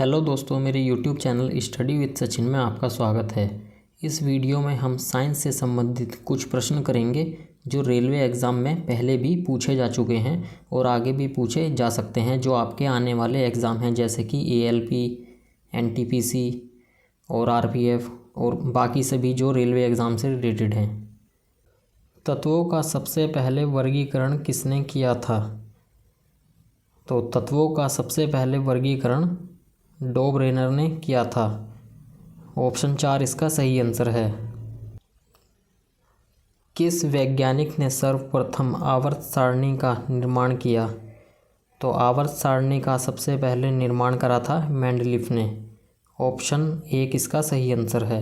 Hello दोस्तों, मेरे YouTube channel study with Sachin में आपका स्वागत है। इस वीडियो में हम साइंस से संबंधित कुछ प्रश्न करेंगे जो रेलवे एग्ज़ाम में पहले भी पूछे जा चुके हैं और आगे भी पूछे जा सकते हैं, जो आपके आने वाले एग्ज़ाम हैं जैसे कि ALP, NTPC और RPF और बाकी सभी जो रेलवे एग्ज़ाम से रिलेटेड हैं। तत्वों का सबसे पहले वर्गीकरण किसने किया था? तो तत्वों का सबसे पहले वर्गीकरण डोबरेनर ने किया था। ऑप्शन 4 इसका सही आंसर है। किस वैज्ञानिक ने सर्वप्रथम आवर्त सारणी का निर्माण किया? तो आवर्त सारणी का सबसे पहले निर्माण करा था मेंडलीफ ने। ऑप्शन 1 इसका सही आंसर है।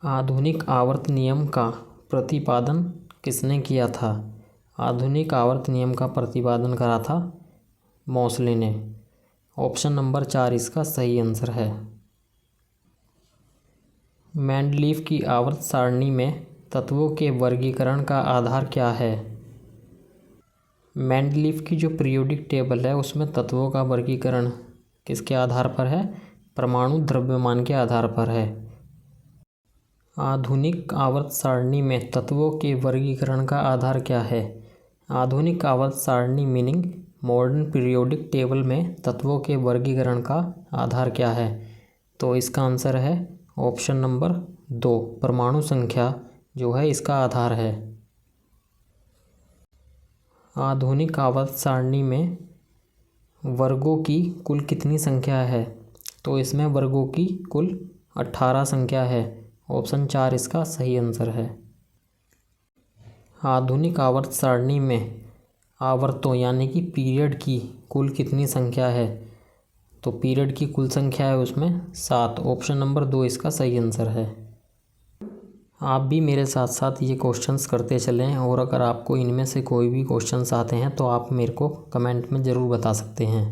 आधुनिक आवर्त नियम का प्रतिपादन किसने किया था? आधुनिक आवर्त नियम का प्रतिपादन करा था मोसले ने। ऑप्शन नंबर 4 इसका सही आंसर है। मेंडलीफ की आवर्त सारणी में तत्वों के वर्गीकरण का आधार क्या है? मेंडलीफ की जो पीरियोडिक टेबल है उसमें तत्वों का वर्गीकरण किसके आधार पर है? परमाणु द्रव्यमान के आधार पर है। आधुनिक आवर्त सारणी में तत्वों के वर्गीकरण का आधार क्या है? आधुनिक आवर्त सारणी मीनिंग मॉडर्न पीरियोडिक टेबल में तत्वों के वर्गीकरण का आधार क्या है? तो इसका आंसर है ऑप्शन नंबर 2, परमाणु संख्या जो है इसका आधार है। आधुनिक आवर्त सारणी में वर्गों की कुल कितनी संख्या है? तो इसमें वर्गों की कुल 18 संख्या है। ऑप्शन 4 इसका सही आंसर है। आधुनिक आवर्त सारणी में आवर्तों यानी कि पीरियड की कुल कितनी संख्या है? तो पीरियड की कुल संख्या है उसमें 7। ऑप्शन नंबर 2 इसका सही आंसर है। आप भी मेरे साथ साथ ये क्वेश्चंस करते चलें और अगर आपको इनमें से कोई भी क्वेश्चंस आते हैं तो आप मेरे को कमेंट में ज़रूर बता सकते हैं।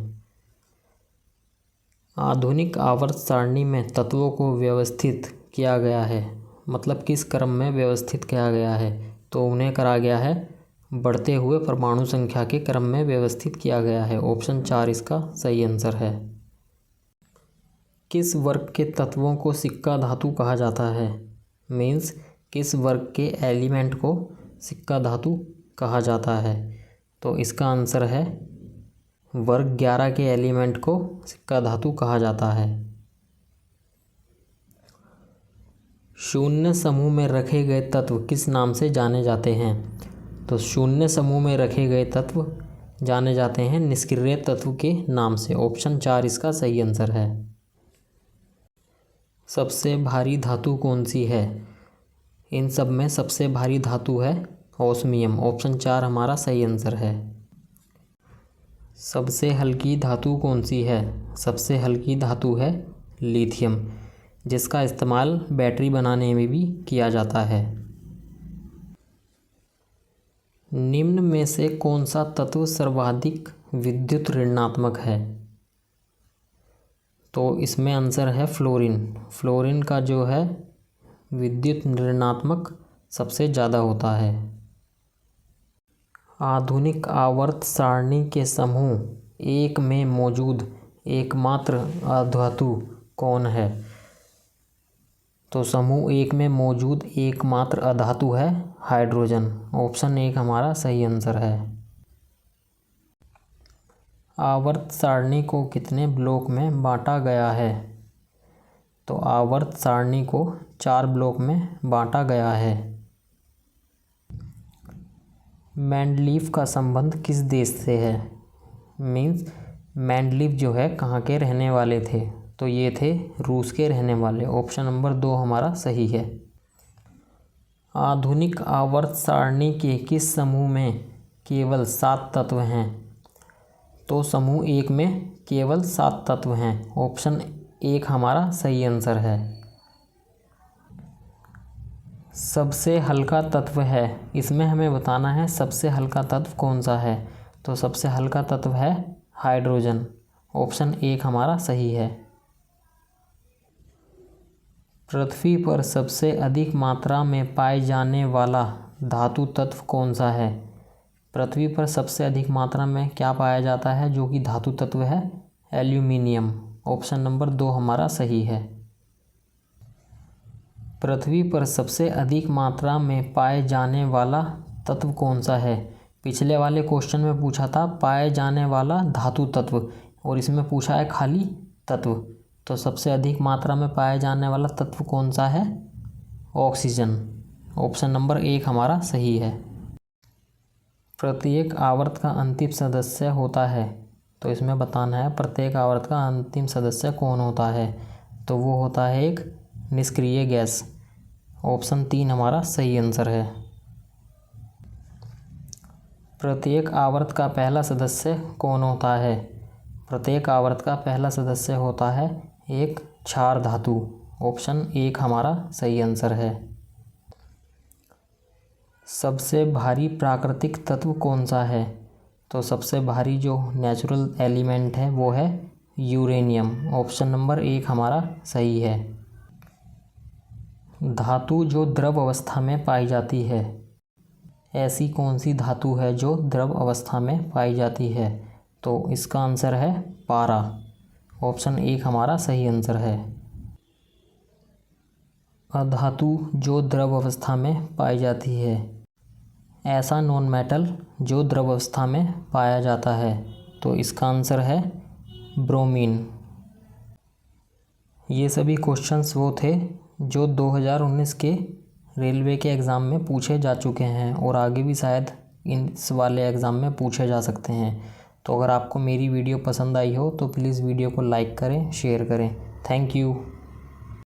आधुनिक आवर्त सारणी में तत्वों को व्यवस्थित किया गया है, मतलब किस क्रम में व्यवस्थित किया गया है? तो उन्हें करा गया है बढ़ते हुए परमाणु संख्या के क्रम में व्यवस्थित किया गया है। ऑप्शन 4 इसका सही आंसर है। किस वर्ग के तत्वों को सिक्का धातु कहा जाता है? मीन्स किस वर्ग के एलिमेंट को सिक्का धातु कहा जाता है? तो इसका आंसर है वर्ग 11 के एलिमेंट को सिक्का धातु कहा जाता है। शून्य समूह में रखे गए तत्व किस नाम से जाने जाते हैं? तो शून्य समूह में रखे गए तत्व जाने जाते हैं निष्क्रिय तत्व के नाम से। ऑप्शन 4 इसका सही आंसर है। सबसे भारी धातु कौन सी है? इन सब में सबसे भारी धातु है ओस्मियम। ऑप्शन 4 हमारा सही आंसर है। सबसे हल्की धातु कौन सी है? सबसे हल्की धातु है लिथियम, जिसका इस्तेमाल बैटरी बनाने में भी किया जाता है। निम्न में से कौन सा तत्व सर्वाधिक विद्युत ऋणात्मक है? तो इसमें आंसर है फ्लोरीन। फ्लोरीन का जो है विद्युत ऋणात्मक सबसे ज़्यादा होता है। आधुनिक आवर्त सारणी के समूह 1 में मौजूद एकमात्र अधातु कौन है? तो समूह 1 में मौजूद एकमात्र अधातु है हाइड्रोजन। ऑप्शन 1 हमारा सही आंसर है। आवर्त सारणी को कितने ब्लॉक में बांटा गया है? तो आवर्त सारणी को 4 ब्लॉक में बांटा गया है। मेंडलीफ का संबंध किस देश से है? मीन्स मेंडलीफ जो है कहाँ के रहने वाले थे? तो ये थे रूस के रहने वाले। ऑप्शन नंबर 2 हमारा सही है। आधुनिक आवर्त सारणी के किस समूह में केवल 7 तत्व हैं? तो समूह 1 में केवल 7 तत्व हैं। ऑप्शन 1 हमारा सही आंसर है। सबसे हल्का तत्व है, इसमें हमें बताना है सबसे हल्का तत्व कौन सा है? तो सबसे हल्का तत्व है हाइड्रोजन। ऑप्शन 1 हमारा सही है। पृथ्वी पर सबसे अधिक मात्रा में पाए जाने वाला धातु तत्व कौन सा है? पृथ्वी पर सबसे अधिक मात्रा में क्या पाया जाता है जो कि धातु तत्व है? एल्यूमिनियम। ऑप्शन नंबर 2 हमारा सही है। पृथ्वी पर सबसे अधिक मात्रा में पाए जाने वाला तत्व कौन सा है? पिछले वाले क्वेश्चन में पूछा था पाए जाने वाला धातु तत्व, और इसमें पूछा है खाली तत्व। तो सबसे अधिक मात्रा में पाए जाने वाला तत्व कौन सा है? ऑक्सीजन। ऑप्शन नंबर 1 हमारा सही है। प्रत्येक आवर्त का अंतिम सदस्य होता है, तो इसमें बताना है प्रत्येक आवर्त का अंतिम सदस्य कौन होता है। तो वो होता है एक निष्क्रिय गैस। ऑप्शन 3 हमारा सही आंसर है। प्रत्येक आवर्त का पहला सदस्य कौन होता है? प्रत्येक आवर्त का पहला सदस्य होता है एक क्षार धातु। ऑप्शन 1 हमारा सही आंसर है। सबसे भारी प्राकृतिक तत्व कौन सा है? तो सबसे भारी जो नेचुरल एलिमेंट है वो है यूरेनियम। ऑप्शन नंबर 1 हमारा सही है। धातु जो द्रव अवस्था में पाई जाती है, ऐसी कौन सी धातु है जो द्रव अवस्था में पाई जाती है? तो इसका आंसर है पारा। ऑप्शन 1 हमारा सही आंसर है। अधातु जो द्रव अवस्था में पाई जाती है, ऐसा नॉन मेटल जो द्रव अवस्था में पाया जाता है, तो इसका आंसर है ब्रोमीन। ये सभी क्वेश्चंस वो थे जो 2019 के रेलवे के एग्ज़ाम में पूछे जा चुके हैं, और आगे भी शायद इस वाले एग्ज़ाम में पूछे जा सकते हैं। तो अगर आपको मेरी वीडियो पसंद आई हो तो प्लीज़ वीडियो को लाइक करें, शेयर करें। Thank you.